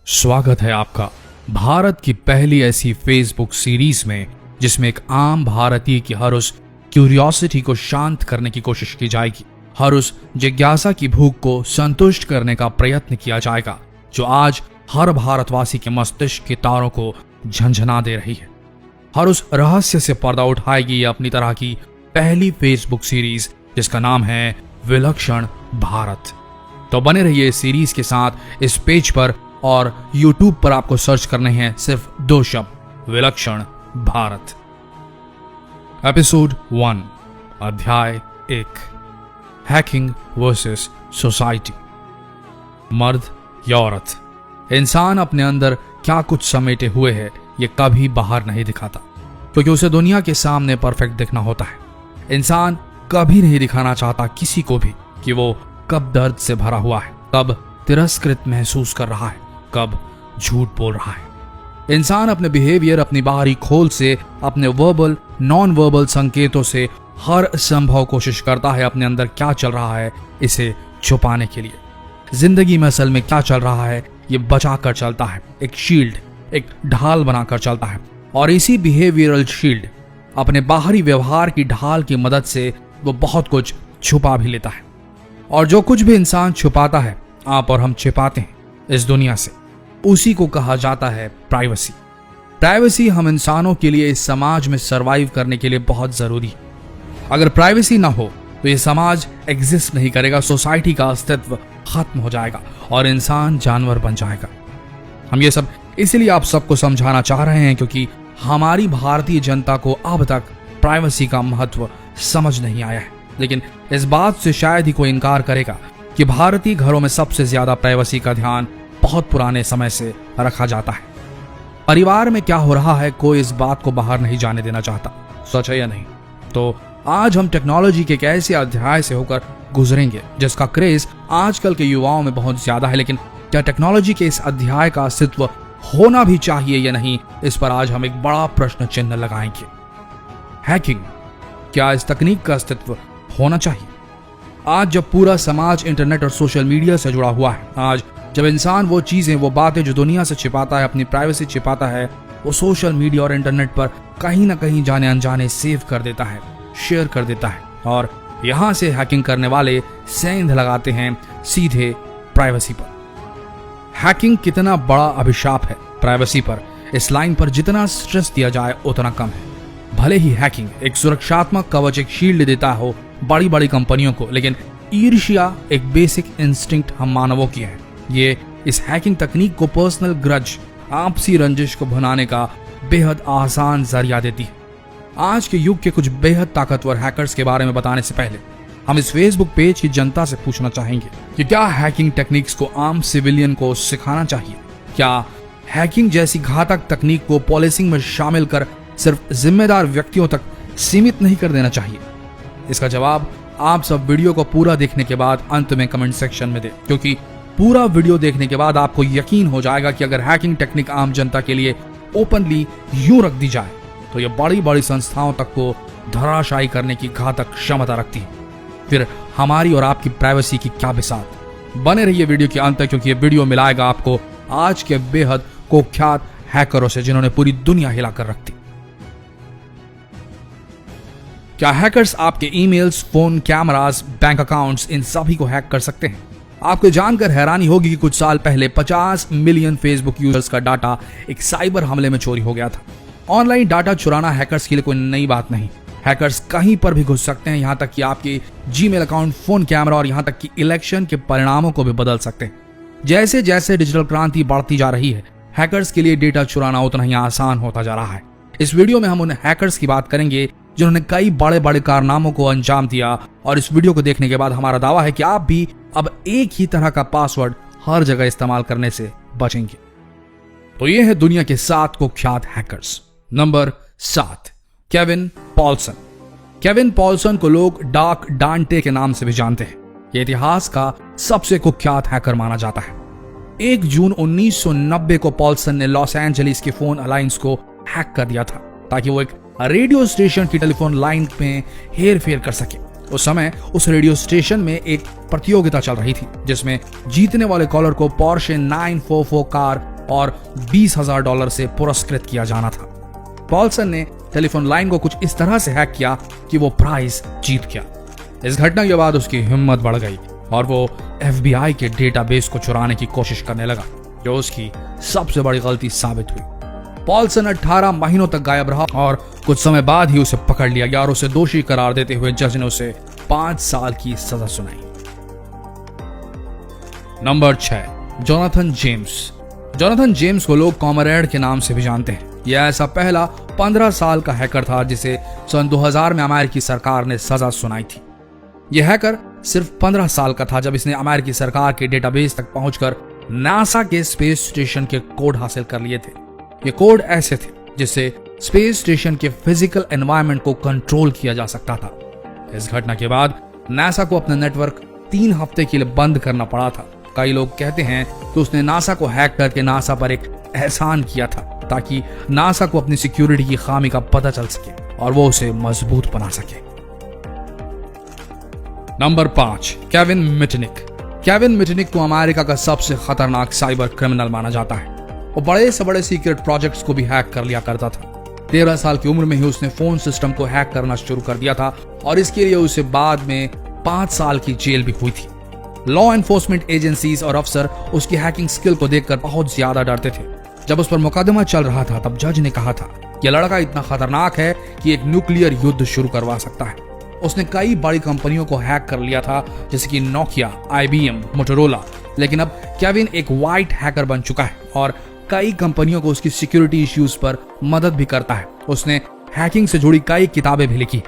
स्वागत है आपका भारत की पहली ऐसी फेसबुक सीरीज में जिसमें एक आम भारतीय की हर उस क्यूरियोसिटी को शांत करने की कोशिश की जाएगी, हर उस जिज्ञासा की भूख को संतुष्ट करने का प्रयत्न किया जाएगा जो आज हर भारतवासी के मस्तिष्क के तारों को झंझना दे रही है। हर उस रहस्य से पर्दा उठाएगी ये अपनी तरह की पहली फेसबुक सीरीज जिसका नाम है विलक्षण भारत। तो बने रहिए इस सीरीज के साथ इस पेज पर और YouTube पर आपको सर्च करने हैं सिर्फ 2 शब्द, विलक्षण भारत। एपिसोड 1, अध्याय 1, हैकिंग वर्सेस सोसाइटी। मर्द या औरत, इंसान अपने अंदर क्या कुछ समेटे हुए है ये कभी बाहर नहीं दिखाता क्योंकि उसे दुनिया के सामने परफेक्ट दिखना होता है। इंसान कभी नहीं दिखाना चाहता किसी को भी कि वो कब दर्द से भरा हुआ है, कब तिरस्कृत महसूस कर रहा है, कब झूठ बोल रहा है। इंसान अपने बिहेवियर, अपनी बाहरी खोल से, अपने वर्बल नॉन वर्बल संकेतों से हर संभव कोशिश करता है अपने अंदर क्या चल रहा है इसे छुपाने के लिए। जिंदगी में असल में क्या चल रहा है ये बचा कर चलता है, एक शील्ड, एक ढाल बनाकर चलता है। और इसी बिहेवियरल शील्ड, अपने बाहरी व्यवहार की ढाल की मदद से वो बहुत कुछ छुपा भी लेता है। और जो कुछ भी इंसान छुपाता है, आप और हम छिपाते हैं इस दुनिया से, उसी को कहा जाता है प्राइवेसी। प्राइवेसी हम इंसानों के लिए इस समाज में सरवाइव करने के लिए बहुत जरूरी है। अगर प्राइवेसी ना हो तो ये समाज एग्जिस्ट नहीं करेगा, सोसाइटी का अस्तित्व खत्म हो जाएगा और इंसान जानवर बन जाएगा। हम ये सब इसलिए आप सबको समझाना चाह रहे हैं क्योंकि हमारी भारतीय जनता को अब तक प्राइवेसी का महत्व समझ नहीं आया है। लेकिन इस बात से शायद ही कोई इनकार करेगा कि भारतीय घरों में सबसे ज्यादा प्राइवेसी का ध्यान बहुत पुराने समय से रखा जाता है। परिवार में क्या हो रहा है कोई इस बात को बाहर नहीं जाने देना चाहता, सच है या नहीं? तो आज हम टेक्नोलॉजी के एक ऐसे अध्याय से होकर गुजरेंगे जिसका क्रेज आजकल के युवाओं में बहुत ज्यादा है। लेकिन क्या टेक्नोलॉजी के इस अध्याय का अस्तित्व होना भी चाहिए या नहीं, इस पर आज हम एक बड़ा प्रश्न चिन्ह लगाएंगे। हैकिंग, क्या इस तकनीक का अस्तित्व होना चाहिए? आज जब पूरा समाज इंटरनेट और सोशल मीडिया से जुड़ा हुआ है, आज जब इंसान वो चीजें, वो बातें जो दुनिया से छिपाता है, अपनी प्राइवेसी छिपाता है, वो सोशल मीडिया और इंटरनेट पर कहीं ना कहीं जाने अनजाने सेव कर देता है, शेयर कर देता है और यहां से हैकिंग करने वाले सेंध लगाते हैं सीधे प्राइवेसी पर। हैकिंग कितना बड़ा अभिशाप है प्राइवेसी पर, इस लाइन पर जितना स्ट्रेस दिया जाए उतना कम है। भले ही हैकिंग एक सुरक्षात्मक कवच, एक शील्ड देता हो बड़ी बड़ी कंपनियों को, लेकिन ईर्ष्या एक बेसिक इंस्टिंक्ट हम मानवों की है। ये इस हैकिंग तकनीक को पर्सनल ग्रज, आपसी रंजिश को भुनाने का बेहद आसान जरिया देती है। आज के युग के कुछ बेहद ताकतवर हैकर्स के बारे में बताने से पहले हम इस फेसबुक पेज की जनता से पूछना चाहेंगे कि क्या हैकिंग टेक्निक्स को आम सिविलियन को सिखाना चाहिए? क्या हैकिंग जैसी घातक तकनीक को पॉलिसिंग में शामिल कर सिर्फ जिम्मेदार व्यक्तियों तक सीमित नहीं कर देना चाहिए? इसका जवाब आप सब वीडियो को पूरा देखने के बाद अंत में कमेंट सेक्शन में दें, क्योंकि पूरा वीडियो देखने के बाद आपको यकीन हो जाएगा कि अगर हैकिंग टेक्निक आम जनता के लिए ओपनली यूं रख दी जाए तो यह बड़ी बड़ी संस्थाओं तक को धराशायी करने की घातक क्षमता रखती है। फिर हमारी और आपकी प्राइवेसी की क्या बिसात। बने रहिए वीडियो के अंत तक क्योंकि यह वीडियो मिलाएगा आपको आज के बेहद कुख्यात हैकरों से जिन्होंने पूरी दुनिया हिलाकर रख दी। क्या हैकर्स आपके emails, phone, cameras, bank accounts, इन सभी को हैक कर सकते हैं? आपको जानकर हैरानी होगी कि कुछ साल पहले 50 मिलियन फेसबुक यूजर्स का डाटा एक साइबर हमले में चोरी हो गया था। ऑनलाइन डाटा चुराना हैकर्स के लिए कोई नई बात नहीं। हैकर्स कहीं पर भी घुस सकते हैं, यहां तक कि आपके जीमेल अकाउंट, फोन, कैमरा और यहां तक कि इलेक्शन के परिणामों को भी बदल सकते हैं। जैसे जैसे डिजिटल क्रांति बढ़ती जा रही है, हैकर्स के लिए डेटा चुराना उतना ही आसान होता जा रहा है। इस वीडियो में हम उन हैकर्स की बात करेंगे जिन्होंने कई बड़े बड़े कारनामों को अंजाम दिया और इस वीडियो को देखने के बाद हमारा दावा है कि आप भी अब एक ही तरह का पासवर्ड हर जगह इस्तेमाल करने से बचेंगे। तो ये है दुनिया के 7 कुख्यात hackers. Number 7, Kevin Poulsen. Kevin Poulsen को लोग डार्क डांटे के नाम से भी जानते हैं। ये इतिहास का सबसे कुख्यात हैकर माना जाता है। 1 जून 1990 को पॉल्सन ने लॉस एंजलिस के फोन अलायंस को हैक कर दिया था ताकि वो एक रेडियो स्टेशन की टेलीफोन लाइन में हेर फेर कर सके। उस समय उस रेडियो स्टेशन में एक प्रतियोगिता चल रही थी जिसमें जीतने वाले कॉलर को पोर्शे 944 कार और $20,000 से पुरस्कृत किया जाना था। पॉल्सन ने टेलीफोन लाइन को कुछ इस तरह से हैक किया कि वो प्राइज जीत गया। इस घटना के बाद उसकी हिम्मत बढ़ गई और वो FBI के डेटाबेस को चुराने की कोशिश करने लगा, जो उसकी सबसे बड़ी गलती साबित हुई। पॉल्सन 18 महीनों तक गायब रहा और कुछ समय बाद ही उसे पकड़ लिया गया और उसे दोषी करार देते हुए जज ने उसे 5 साल की सजा सुनाई। Number 6, Jonathan James. Jonathan James को लोग कॉमरेड के नाम से भी जानते हैं। यह ऐसा पहला 15 साल का हैकर था जिसे सन 2000 में अमेरिकी सरकार ने सजा सुनाई थी। यह हैकर सिर्फ 15 साल का था जब इसने अमेरिकी सरकार के डेटाबेस तक पहुंचकर नासा के स्पेस स्टेशन के कोड हासिल कर लिए थे। ये कोड ऐसे थे जिससे स्पेस स्टेशन के फिजिकल एनवायरनमेंट को कंट्रोल किया जा सकता था। इस घटना के बाद नासा को अपना नेटवर्क 3 हफ्ते के लिए बंद करना पड़ा था। कई लोग कहते हैं कि उसने नासा को हैक करके नासा पर एक एहसान किया था ताकि नासा को अपनी सिक्योरिटी की खामी का पता चल सके और वो उसे मजबूत बना सके। Number 5, Kevin Mitnick. Kevin Mitnick को अमेरिका का सबसे खतरनाक साइबर क्रिमिनल माना जाता है। वो बड़े से बड़े सीक्रेट प्रोजेक्ट्स को भी हैक कर लिया करता था। 13 साल की उम्र में ही उसने फोन सिस्टम को हैक करना शुरू कर दिया था और इसके लिए उसे बाद में 5 साल की जेल भी हुई थी। लॉ एनफोर्समेंट एजेंसीज और अफसर उसकी हैकिंग स्किल को देखकर बहुत ज्यादा डरते थे। जब उस पर मुकदमा चल रहा था तब जज ने कहा था कि लड़का इतना खतरनाक है कि एक न्यूक्लियर युद्ध शुरू करवा सकता है। उसने कई बड़ी कंपनियों को हैक कर लिया था जैसे कि नोकिया, IBM, मोटोरोला। लेकिन अब केविन एक व्हाइट हैकर बन चुका है और कई कंपनियों को उसकी सिक्योरिटी इश्यूज पर मदद भी करता है। उसने हैकिंग से जुड़ी कई किताबें भी लिखी।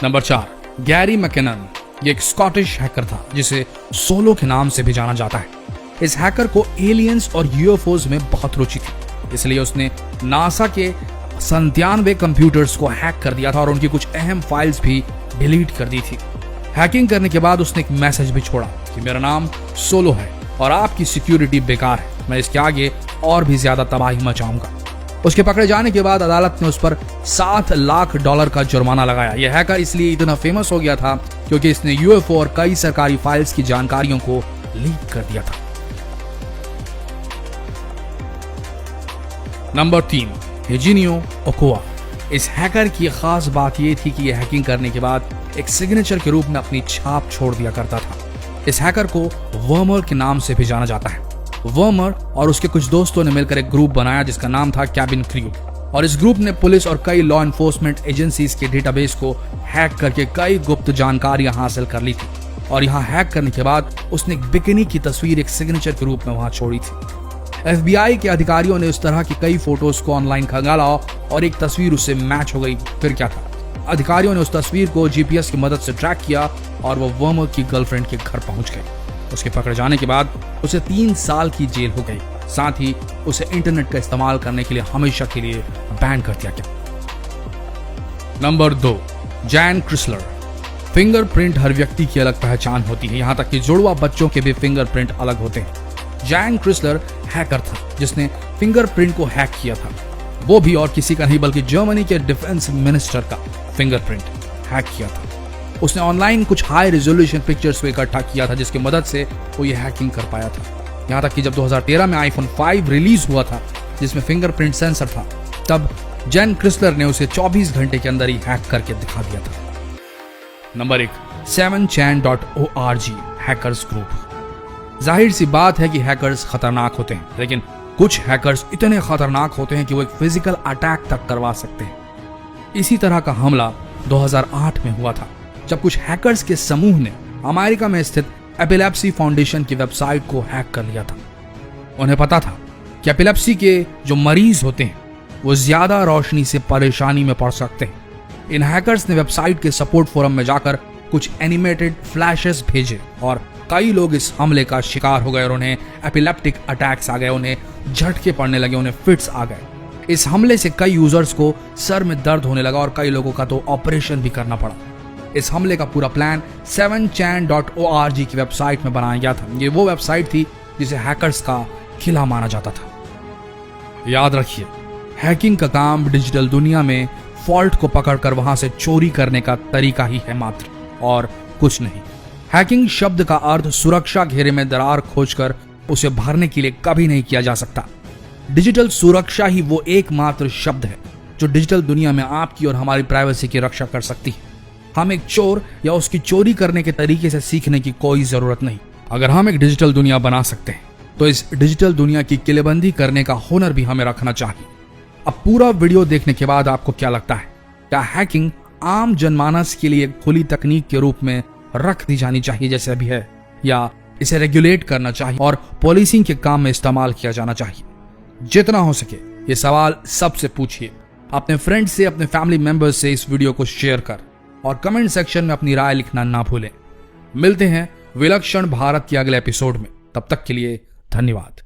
Number 4, Gary McKinnon. ये एक स्कॉटिश हैकर था जिसे सोलो के नाम से भी जाना जाता है। इस हैकर को एलियंस और UFOs में बहुत रुचि थी, इसलिए उसने नासा के 97 कंप्यूटर्स को हैक कर दिया था और उनकी कुछ अहम फाइल्स भी डिलीट कर दी थी। हैकिंग करने के बाद उसने एक मैसेज भी छोड़ा कि मेरा नाम सोलो है और आपकी सिक्योरिटी बेकार है, मैं इसके आगे और भी ज्यादा तबाही मचाऊंगा। उसके पकड़े जाने के बाद अदालत ने उस पर $7 लाख का जुर्माना लगाया। यह हैकर इसलिए इतना फेमस हो गया था क्योंकि इसने UFO और कई सरकारी फाइल्स की जानकारियों को लीक कर दिया था। Number 3, Higinio Ochoa. इस हैकर की खास बात यह थी कि यह हैकिंग करने के बाद एक सिग्नेचर के रूप में अपनी छाप छोड़ दिया करता था। इस हैकर को वर्मर के नाम से भी जाना जाता है। वर्मर और उसके कुछ दोस्तों ने मिलकर एक ग्रुप बनाया जिसका नाम था कैबिन क्रू, और इस ग्रुप ने पुलिस और कई लॉ एनफोर्समेंट एजेंसीज के डेटाबेस को हैक करके कई गुप्त जानकारियां हासिल कर ली थी। और यहाँ हैक करने के बाद उसने एक बिकिनी की तस्वीर एक सिग्नेचर के रूप में वहां छोड़ी थी। FBI के अधिकारियों ने उस तरह की कई फोटोज को ऑनलाइन खंगाला और एक तस्वीर उससे मैच हो गई। फिर क्या था, अधिकारियों ने उस तस्वीर को GPS की मदद से ट्रैक किया और वो वर्मर की गर्लफ्रेंड के घर पहुंच गए। उसके पकड़े जाने के बाद उसे 3 साल की जेल हो गई। साथ ही उसे इंटरनेट का इस्तेमाल करने के लिए हमेशा के लिए बैन कर दिया गया। Number 2, Jain Chrysler. फिंगरप्रिंट हर व्यक्ति की अलग पहचान होती है, यहाँ तक कि जुड़वा बच्चों के भी फिंगरप्रिंट अलग होते हैं। जैन क्रिसलर हैकर था जिसने फिंगरप्रिंट को हैक किया था। वो भी और किसी का नहीं बल्कि जर्मनी के डिफेंस मिनिस्टर का फिंगरप्रिंट हैक किया था। उसने ऑनलाइन कुछ हाई रेजोल्यूशन पिक्चर्स को इकट्ठा किया था जिसकी मदद से वो ये हैकिंग कर पाया था। यहाँ तक कि जब 2013 में iPhone 5 रिलीज हुआ था जिसमें फिंगरप्रिंट सेंसर था, तब जैन क्रिसलर ने उसे 24 घंटे के अंदर ही हैक करके दिखा दिया था। Number 1, 7chan.org hackers group. जाहिर सी बात है कि हैकर्स खतरनाक होते हैं, लेकिन कुछ हैकर्स इतने खतरनाक होते हैं कि वो एक फिजिकल अटैक तक करवा सकते हैं। इसी तरह का हमला 2008 में हुआ था जब कुछ हैकर्स के समूह ने अमेरिका में स्थित एपिलेप्सी फाउंडेशन की वेबसाइट को हैक कर लिया था। उन्हें पता था कि एपिलेप्सी के जो मरीज होते हैं वो ज्यादा रोशनी से परेशानी में पड़ सकते हैं। इन हैकर्स ने वेबसाइट के सपोर्ट फोरम में जाकर कुछ एनिमेटेड फ्लैशेस भेजे और कई लोग इस हमले का शिकार हो गए और उन्हें एपिलेप्टिक अटैक्स आ गए, उन्हें झटके पड़ने लगे, उन्हें फिट्स आ गए। इस हमले से कई यूजर्स को सर में दर्द होने लगा और कई लोगों का तो ऑपरेशन भी करना पड़ा। इस हमले का पूरा प्लान 7chan.org की वेबसाइट में बनाया गया था। ये वो वेबसाइट थी जिसे हैकर्स का किला माना जाता था। याद रखिए, हैकिंग का काम डिजिटल दुनिया में फॉल्ट को पकड़कर वहां से चोरी करने का तरीका ही है मात्र, और कुछ नहीं। हैकिंग शब्द का अर्थ सुरक्षा घेरे में दरार खोजकर उसे भरने के लिए कभी नहीं किया जा सकता। डिजिटल सुरक्षा ही वो एकमात्र शब्द है जो डिजिटल दुनिया में आपकी और हमारी प्राइवेसी की रक्षा कर सकती है। हम एक चोर या उसकी चोरी करने के तरीके से सीखने की कोई जरूरत नहीं। अगर हम एक डिजिटल दुनिया बना सकते हैं तो इस डिजिटल दुनिया की किलेबंदी करने का हुनर भी हमें रखना चाहिए। अब पूरा वीडियो देखने के बाद आपको क्या लगता है? क्या हैकिंग आम जनमानस के लिए एक खुली तकनीक के रूप में रख दी जानी चाहिए जैसे अभी है, या इसे रेगुलेट करना चाहिए और पॉलिसिंग के काम में इस्तेमाल किया जाना चाहिए? जितना हो सके ये सवाल सबसे पूछिए। अपने फ्रेंड्स से, अपने फैमिली मेंबर्स से इस वीडियो को शेयर कर और कमेंट सेक्शन में अपनी राय लिखना ना भूलें। मिलते हैं विलक्षण भारत के अगले एपिसोड में। तब तक के लिए धन्यवाद।